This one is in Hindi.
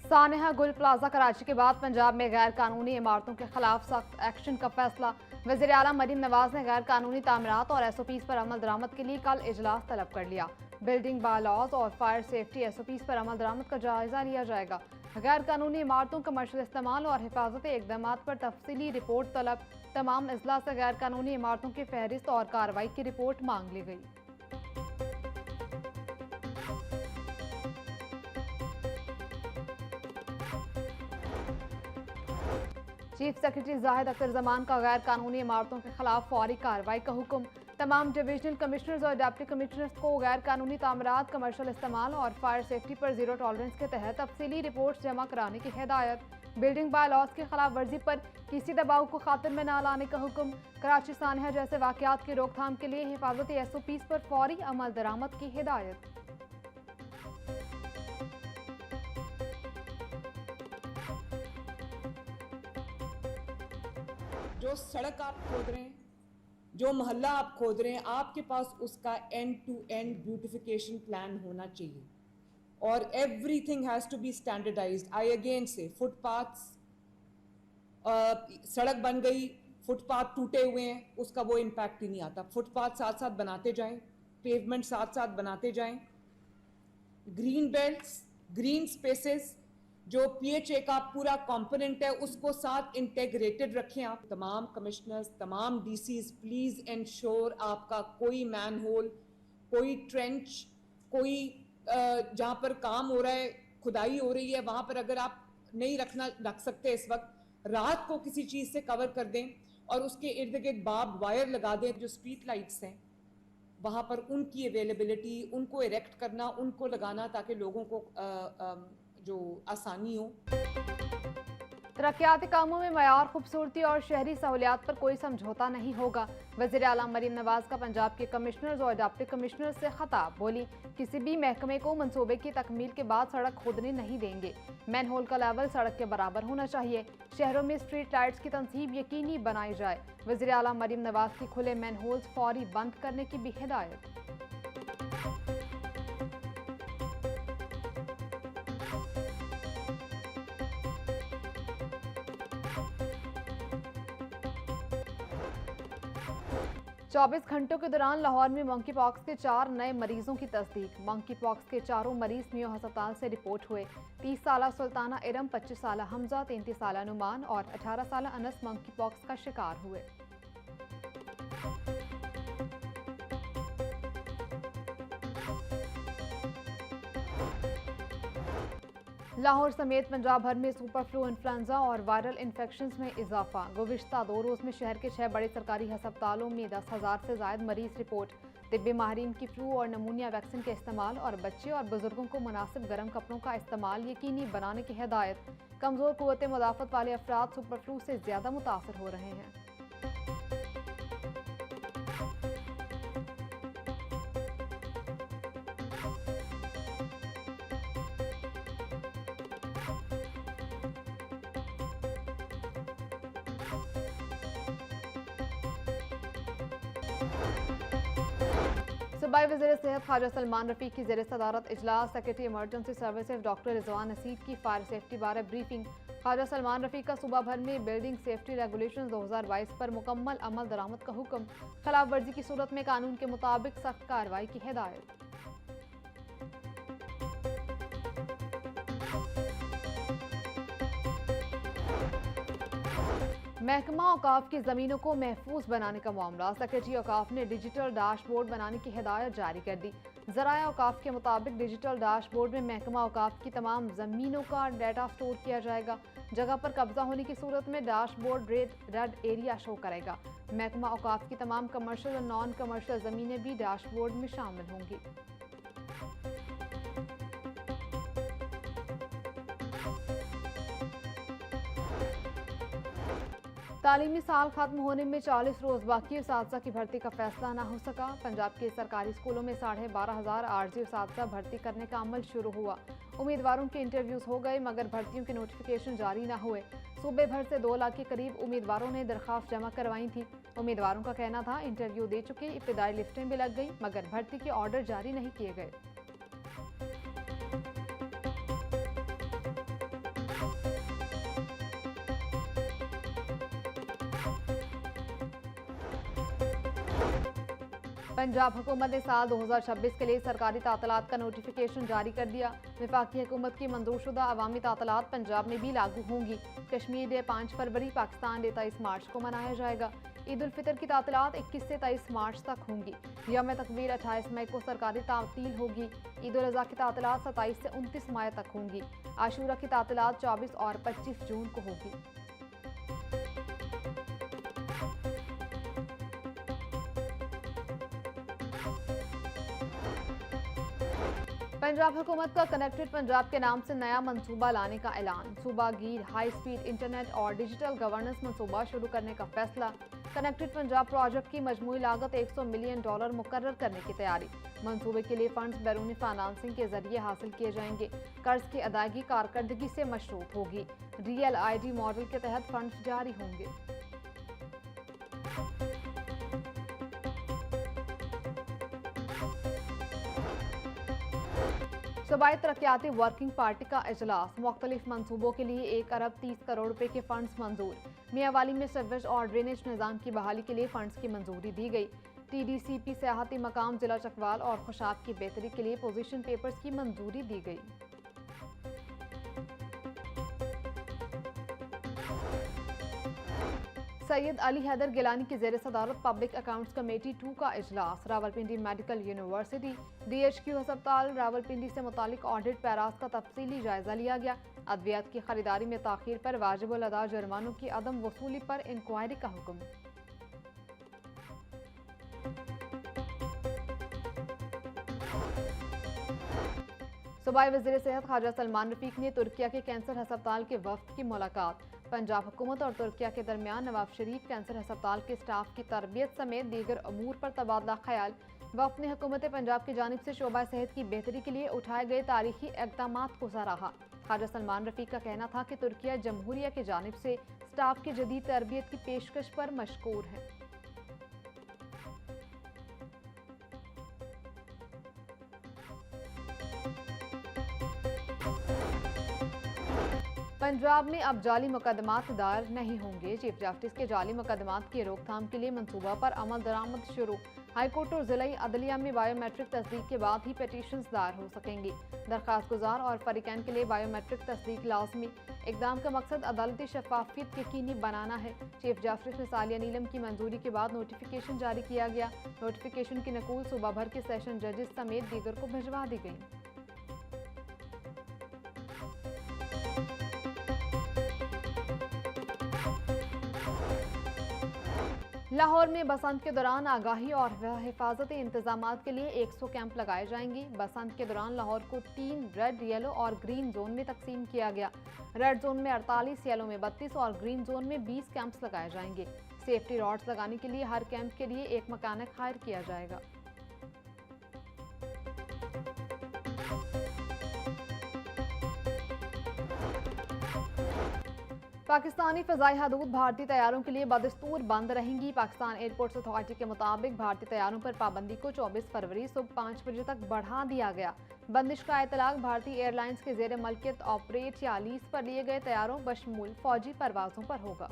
सानेहा गुल प्लाजा कराची के बाद पंजाब में गैर कानूनी इमारतों के खिलाफ सख्त एक्शन का फैसला। वज़ीर आला मरीम नवाज ने गैर कानूनी तामीरात और SOPs पर अमल दरामद के लिए कल इजलास तलब कर लिया। बिल्डिंग बायलॉज और फायर सेफ्टी SOPs पर अमल दरामद का जायजा लिया जाएगा। गैर कानूनी इमारतों, कमर्शियल इस्तेमाल और हिफाजती इकदाम पर तफसीली रिपोर्ट तलब। तमाम अजला से गैर कानूनी इमारतों की फहरिस्त और कार्रवाई की रिपोर्ट मांग ली गई। चीफ सेक्रेटरी जाहिद अख्तर जमान का गैर कानूनी इमारतों के खिलाफ फौरी कार्रवाई का हुक्म। तमाम डिविजनल कमिश्नर्स और डिप्टी कमिश्नर्स को गैर कानूनी तामीरात, कमर्शियल इस्तेमाल और फायर सेफ्टी पर जीरो टॉलरेंस के तहत तफसीली रिपोर्ट जमा कराने की हिदायत। बिल्डिंग बायलॉज की खिलाफ वर्जी पर किसी दबाव को खातिर में न लाने का हुक्म। कराची सानेहा जैसे वाकयात की रोकथाम के लिए हिफाजती SOPs पर फौरी अमल दरामद की हिदायत। जो सड़क आप खोद रहे हैं, जो मोहल्ला आप खोद रहे हैं, आपके पास उसका end to end beautification plan होना चाहिए और everything has to be standardised. I again say footpaths, सड़क बन गई, फुटपाथ टूटे हुए हैं, उसका वो इम्पैक्ट ही नहीं आता। फुटपाथ साथ साथ बनाते जाएं, पेवमेंट साथ साथ बनाते जाएं, ग्रीन बेल्ट्स, ग्रीन स्पेसेस, जो PHA का पूरा कंपोनेंट है उसको साथ इंटेग्रेटेड रखें। आप तमाम कमिश्नर्स, तमाम DCs, प्लीज एंश्योर आपका कोई मैन होल, कोई ट्रेंच, कोई जहाँ पर काम हो रहा है, खुदाई हो रही है, वहाँ पर अगर आप नहीं रख सकते इस वक्त, रात को किसी चीज़ से कवर कर दें और उसके इर्द गिर्द बार्ब वायर लगा दें। जो स्ट्रीट लाइट्स हैं वहाँ पर उनकी अवेलेबिलिटी, उनको इरेक्ट करना, उनको लगाना ताकि लोगों को जो आसानी हो। तरक्याती कामों में मयार, खूबसूरती और शहरी सहूलियात पर कोई समझौता नहीं होगा। वज़ीर आला मरीम नवाज का पंजाब के कमिश्नर्स और डिप्टी कमिश्नर्स से खिताब। बोली, किसी भी महकमे को मंसूबे की तकमील के बाद सड़क खोदने नहीं देंगे। मैन होल का लेवल सड़क के बराबर होना चाहिए। शहरों में स्ट्रीट लाइट्स की तनसीब यकीनी बनाई जाए। वज़ीर आला मरीम नवाज की खुले मैन होल्स फौरी बंद करने की भी हिदायत। चौबीस घंटों के दौरान लाहौर में मंकी पॉक्स के 4 नए मरीजों की तस्दीक। मंकी पॉक्स के चारों मरीज मियो अस्पताल से रिपोर्ट हुए। 30 साला सुल्ताना इरम, 25 साला हमजा, 33 साला नुमान और 18 साला अनस मंकी पॉक्स का शिकार हुए। लाहौर समेत पंजाब भर में सुपर फ्लू, इन्फ्लुएंजा और वायरल इन्फेक्शंस में इजाफा। गुज़िश्ता 2 रोज़ में शहर के 6 बड़े सरकारी अस्पतालों में 10,000 से ज़ायद मरीज रिपोर्ट। तिब्बी माहिरीन की फ्लू और नमूनिया वैक्सीन के इस्तेमाल और बच्चे और बुजुर्गों को मुनासिब गर्म कपड़ों का इस्तेमाल यकीनी बनाने की हिदायत। कमज़ोर क़ुव्वत मुदाफ़त वाले अफराद सुपर फ्लू से ज़्यादा मुतासर हो रहे हैं। सूबाई वज़ीर सेहत ख्वाजा सलमान रफ़ीक की ज़ेर सदारत इजलास। Secretary emergency services doctor Rizwan नसीब की फायर सेफ्टी बारे ब्रीफिंग। ख्वाजा सलमान रफ़ीक का सूबा भर में बिल्डिंग सेफ्टी रेगुलेशन 2022 पर मुकम्मल अमल दरामद का हुक्म। खिलाफ वर्जी की सूरत में कानून के मुताबिक सख्त कार्रवाई की हिदायत। महकमा औकाफ की ज़मीनों को महफूज बनाने का मामला। सेक्रेटरी औकाफ ने डिजिटल डैशबोर्ड बनाने की हिदायत जारी कर दी। ज़राए औकाफ के मुताबिक डिजिटल डैशबोर्ड में महकमा औकाफ की तमाम ज़मीनों का डाटा स्टोर किया जाएगा। जगह पर कब्जा होने की सूरत में डैशबोर्ड रेड एरिया शो करेगा। महकमा औकाफ की तमाम कमर्शियल और नॉन कमर्शियल ज़मीनें भी डैशबोर्ड में शामिल होंगी। तालीमी साल खत्म होने में 40 रोज़ बाकी, उसातिज़ा की भर्ती का फैसला ना हो सका। पंजाब के सरकारी स्कूलों में 12,500 आर्जी उसातिज़ा भर्ती करने का अमल शुरू हुआ। उम्मीदवारों के इंटरव्यूज़ हो गए मगर भर्तियों के नोटिफिकेशन जारी ना हुए। सूबे भर से 2 लाख के करीब उम्मीदवारों ने दरख्वास्त जमा करवाई थी। उम्मीदवारों का कहना था इंटरव्यू दे चुके, इब्तिदाई लिस्टें भी लग गई मगर भर्ती के ऑर्डर जारी नहीं किए गए। पंजाब हुकूमत ने साल 2026 के लिए सरकारी तातलात का नोटिफिकेशन जारी कर दिया। वफाकी हुकूमत की मंजूरशुदा अवामी तातलात पंजाब में भी लागू होंगी। कश्मीर डे 5 फरवरी, पाकिस्तान डे 23 मार्च को मनाया जाएगा। ईद उल फितर की तातलात 21 से 23 मार्च तक होंगी। यौम तकबीर 28 मई को सरकारी तातील होगी। ईद उल अज़हा की तातलात 27 से 29 मई तक होंगी। आशूरा की तातलात 24 और 25 जून को होगी। पंजाब हुकूमत का कनेक्टेड पंजाब के नाम से नया मंसूबा लाने का ऐलान। सूबा गिर हाई स्पीड इंटरनेट और डिजिटल गवर्नेंस मंसूबा शुरू करने का फैसला। कनेक्टेड पंजाब प्रोजेक्ट की मजमूई लागत $100 मिलियन मुकर्रर करने की तैयारी। मंसूबे के लिए फंड्स बैरूनी फाइनेंसिंग के जरिए हासिल किए जाएंगे। कर्ज की अदायगी कारकर्दगी से मशरूत होगी। रियल ID मॉडल के तहत फंड्स जारी होंगे। सूबाई तरक्याती वर्किंग पार्टी का इजलास। मुख्तलिफ मंसूबों के लिए 1 अरब 30 करोड़ रुपए के फंड्स मंजूर। मियावाली में सीवरेज और ड्रेनेज निज़ाम की बहाली के लिए फंड्स की मंजूरी दी गई। TDCP सियाहती मकाम जिला चकवाल और खुशाब की बेहतरी के लिए पोजीशन पेपर्स की मंजूरी दी गई। सैयद अली हैदर गिलानी की ज़ेर सदारत पब्लिक अकाउंट्स कमेटी 2 का इजलास। रावलपिंडी मेडिकल यूनिवर्सिटी, DHQ अस्पताल रावलपिंडी से मुतालिक ऑडिट पैराज का तफसीली जायजा लिया गया। अद्वियात की खरीदारी में ताखीर पर वाजिबुल अदा जुर्मानों की अदम वसूली पर इंक्वायरी का हुक्म। सूबाई वज़ीर सेहत ख्वाजा सलमान रफीक ने तुर्किया के कैंसर अस्पताल के वफ्द की मुलाकात। पंजाब हुकूमत और तुर्किया के दरमियान नवाब शरीफ कैंसर अस्पताल के स्टाफ की तरबियत समेत दीगर अमूर पर तबादला ख्याल। वफ्द ने हुकूमत पंजाब की जानिब से शोबा सेहत की बेहतरी के लिए उठाए गए तारीखी इक़दामात को सराहा। ख्वाजा सलमान रफीक का कहना था कि तुर्किया जमहूरिया की जानिब से स्टाफ की जदीद तरबियत की पेशकश पर मशकूर है। पंजाब में अब जाली मुकदमात दायर नहीं होंगे। चीफ जस्टिस के जाली मुकदमात की रोकथाम के लिए मंसूबा पर अमल दरामद शुरू। हाईकोर्ट और जिला अदलिया में बायोमेट्रिक तस्दीक के बाद ही पिटीशंस दायर हो सकेंगी। दरखास्त गुजार और फरीकैन के लिए बायोमेट्रिक तस्दीक लाजमी। इकदाम का मकसद अदालती शफाफियत यकीनी बनाना है। चीफ जस्टिस मिसालिया नीलम की मंजूरी के बाद नोटिफिकेशन जारी किया गया। नोटिफिकेशन की नकूल सूबा भर के सेशन जजेस समेत दीगर को भिजवा दी गई। लाहौर में बसंत के दौरान आगाही और हिफाजती इंतजामात के लिए 100 कैंप लगाए जाएंगे। बसंत के दौरान लाहौर को 3 रेड, येलो और ग्रीन जोन में तकसीम किया गया। रेड जोन में 48, येलो में 32 और ग्रीन जोन में 20 कैंप्स लगाए जाएंगे। सेफ्टी रॉड्स लगाने के लिए हर कैंप के लिए एक मैकेनिक हायर किया जाएगा। पाकिस्तानी फ़ज़ाई हदूद भारतीय तैयारों के लिए बदस्तूर बंद रहेंगी। पाकिस्तान एयरपोर्ट्स अथॉरिटी के मुताबिक भारतीय तैयारों पर पाबंदी को 24 फरवरी सुबह 5 बजे तक बढ़ा दिया गया। बंदिश का इतलाक भारतीय एयरलाइंस के ज़ेर मलकियत ऑपरेट या लीज पर लिए गए तैयारों बशमूल फौजी परवाजों पर होगा।